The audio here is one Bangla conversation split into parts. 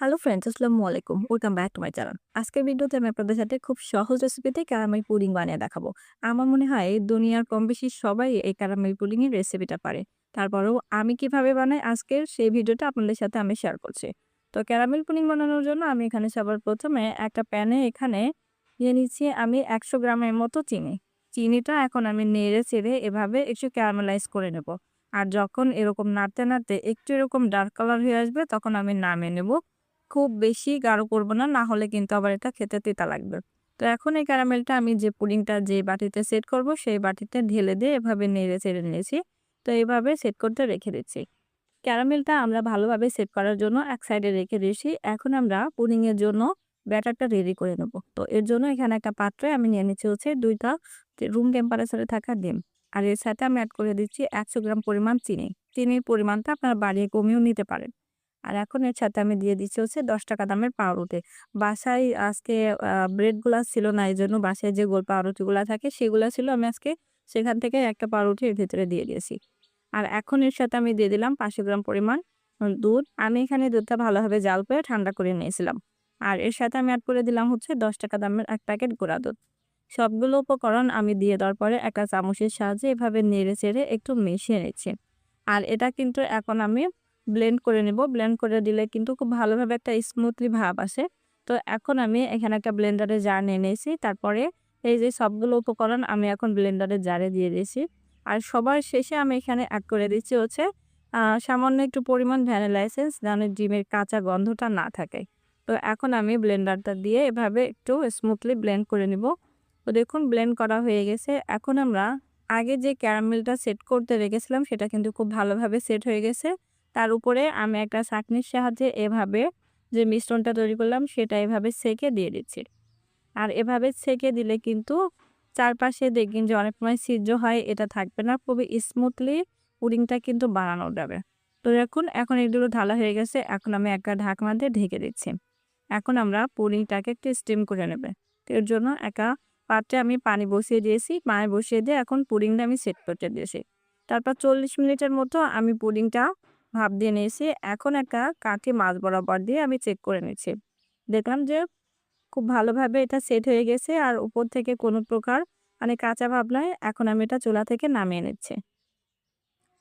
হ্যালো ফ্রেন্ডস, আসসালামু আলাইকুম। Welcome back to my channel. আজকের ভিডিওতে আমি আপনাদের সাথে খুব সহজ রেসিপিতে ক্যারামেল পুডিং বানিয়ে দেখাবো। আমার মনে হয় দুনিয়ার কম বেশি সবাই এই ক্যারামেল পুডিং এর রেসিপিটা পারে। তারপরেও আমি কিভাবে বানাই আজকের সেই ভিডিওটা আপনাদের সাথে আমি শেয়ার করছি। তো ক্যারামেল পুডিং বানানোর জন্য আমি এখানে সবার প্রথমে একটা প্যানে এখানে নিয়ে নিচ্ছি আমি ১০০ গ্রামের মতো চিনি। চিনিটা এখন আমি নেড়ে চেড়ে এভাবে একটু ক্যারামেলাইজ করে নেব। আর যখন এরকম নাড়তে, নাড়তে একটু এরকম ডার্ক কালার হয়ে আসবে তখন আমি নামিয়ে নেব। খুব বেশি গাঢ় করব না, না হলে কিন্তু আবার এটা খেতে তিতা লাগবে। তো এখন এই ক্যারামেলটা আমি যে পুডিংটা যে বাটিতে সেট করব সেই বাটিতে ঢেলে দিয়ে এভাবে নেড়ে চেড়ে নিয়েছি। তো এভাবে সেট করতে রেখে দিচ্ছি। ক্যারামেলটা আমরা ভালোভাবে সেট করার জন্য এক সাইডে রেখে দিয়েছি। এখন আমরা পুডিং এর জন্য ব্যাটারটা রেডি করে নেব। তো এর জন্য এখানে একটা পাত্রে আমি নিয়ে নিচ্ছি হচ্ছে ২ টা রুম টেম্পারেচারে থাকা ডিম। আর এর সাথে আমি এড করে দিচ্ছি ১০০ গ্রাম পরিমাণ চিনি। চিনির পরিমাণটা আপনারা বাড়িয়ে কমিয়েও নিতে পারেন। আর এখন এর সাথে আমি দিয়ে দিচ্ছি হচ্ছে ৳১০ দামের পাউরুটি। বাসায় আজকে ব্রেড গুলা ছিল না, এজন্য বাসায় যে গোল পাউরুটিগুলা থাকে সেগুলা ছিল। আমি আজকে সেখান থেকে একটা পাউরুটি এর ভেতরে দিয়ে দিয়েছি। আর এখন এর সাথে আমি দিয়ে দিলাম ৫০০ গ্রাম পরিমাণ দুধ। আমি এখানে দুধটা ভালোভাবে জাল করে ঠান্ডা করে নিয়েছিলাম। আর এর সাথে আমি এড করে দিলাম হচ্ছে ৳১০ দামের ১ প্যাকেট গুঁড়া দুধ। সবগুলো উপকরণ আমি দিয়ে দেওয়ার পরে একটা চামচের সাহায্যে এভাবে নেড়ে চেড়ে একটু মিশিয়ে নিচ্ছি। আর এটা কিন্তু এখন আমি ব্লেন্ড করে নিব। ব্লেন্ড করে দিলে কিন্তু খুব ভালোভাবে একটা স্মুথলি ভাব আসে। তো এখন আমি এখানে একটা ব্লেন্ডারের জার নিয়ে নিয়েছি। তারপরে এই যে সবগুলো উপকরণ আমি এখন ব্লেন্ডারের জারে দিয়ে দিয়েছি। আর সবার শেষে আমি এখানে এড করে দিচ্ছি হচ্ছে সামান্য একটু পরিমাণ ভ্যানিলা এসেন্স, যেন ডিমের কাঁচা গন্ধটা না থাকে। তো এখন আমি ব্লেন্ডারটা দিয়ে এভাবে একটু স্মুথলি ব্লেন্ড করে নিব। তো দেখুন ব্লেন্ড করা হয়ে গেছে। এখন আমরা আগে যে ক্যারামেলটা সেট করতে রেখেছিলাম সেটা কিন্তু খুব ভালোভাবে সেট হয়ে গেছে। তার উপরে আমি একটা ছাঁকনির সাহায্যে এভাবে যে মিশ্রণটা তৈরি করলাম সেটা এভাবে সেঁকে দিয়ে দিচ্ছি। আর এভাবে ছেঁকে দিলে কিন্তু চারপাশে দেখবেন যে অনেক সময় ছিদ্র হয়, এটা থাকবে না। খুবই স্মুথলি পুডিংটা কিন্তু বানানো যাবে। তো দেখুন এখন এগুলো ঢালা হয়ে গেছে। এখন আমি একটা ঢাকনা দিয়ে ঢেকে দিচ্ছি। এখন আমরা পুডিংটাকে একটু স্টিম করে নেবে। তো এর জন্য একটা পাত্রে আমি পানি বসিয়ে দিয়েছি। পানি বসিয়ে দিয়ে এখন পুডিংটা আমি সেট করতে দিয়েছি। তারপর ৪০ মিনিটের মতো আমি পুডিংটা ভাপ দিয়ে নিয়েছি। এখন একটা কাঠি মাঝ বরাবর দিয়ে আমি চেক করে নিচ্ছি। দেখলাম যে খুব ভালোভাবে এটা সেট হয়ে গেছে আর উপর থেকে কোনো প্রকার মানে কাঁচা ভাব নাই। এখন আমি এটা চুলা থেকে নামিয়ে নিচ্ছি।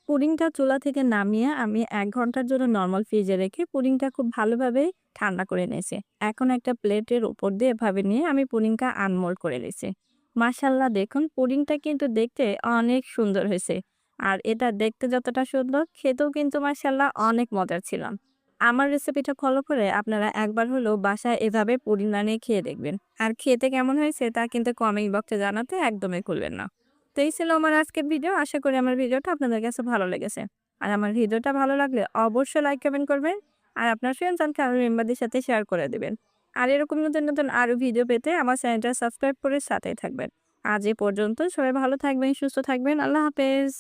পুডিংটা চুলা থেকে নামিয়ে আমি ১ ঘন্টার জন্য নরমাল ফ্রিজে রেখে পুডিংটা খুব ভালোভাবে ঠান্ডা করে নিয়েছি। এখন একটা প্লেটের উপর দিয়ে এভাবে নিয়ে আমি পুডিংটা আনমোল্ড করে নিয়েছি। মাশাআল্লাহ, দেখুন পুডিংটা কিন্তু দেখতে অনেক সুন্দর হয়েছে। আর এটা দেখতে যতটা সুন্দর, খেতেও কিন্তু মাশাআল্লাহ অনেক মজার ছিল। আমার রেসিপিটা ফলো করে আপনারা একবার হলেও বাসায় এভাবে পুডিং বানিয়ে খেয়ে দেখবেন। আর খেতে কেমন হয়েছে তা কিন্তু কমেন্ট বক্সে জানাতে একদমই ভুলবেন না। তো এই ছিল আমার আজকের ভিডিও। আশা করি আমার ভিডিওটা আপনাদের কাছে ভালো লেগেছে। আর আমার ভিডিওটা ভালো লাগলে অবশ্যই লাইক কমেন্ট করবেন। আর আপনার ফ্রেন্ডস এন্ড ফ্যামিলি মেম্বারদের সাথে শেয়ার করে দিবেন। আর এরকম নতুন, নতুন আরো ভিডিও পেতে আমার চ্যানেলটা সাবস্ক্রাইব করে সাথেই থাকবেন। আজ এ পর্যন্ত, সবাই ভালো থাকবেন, সুস্থ থাকবেন। আল্লাহ হাফেজ।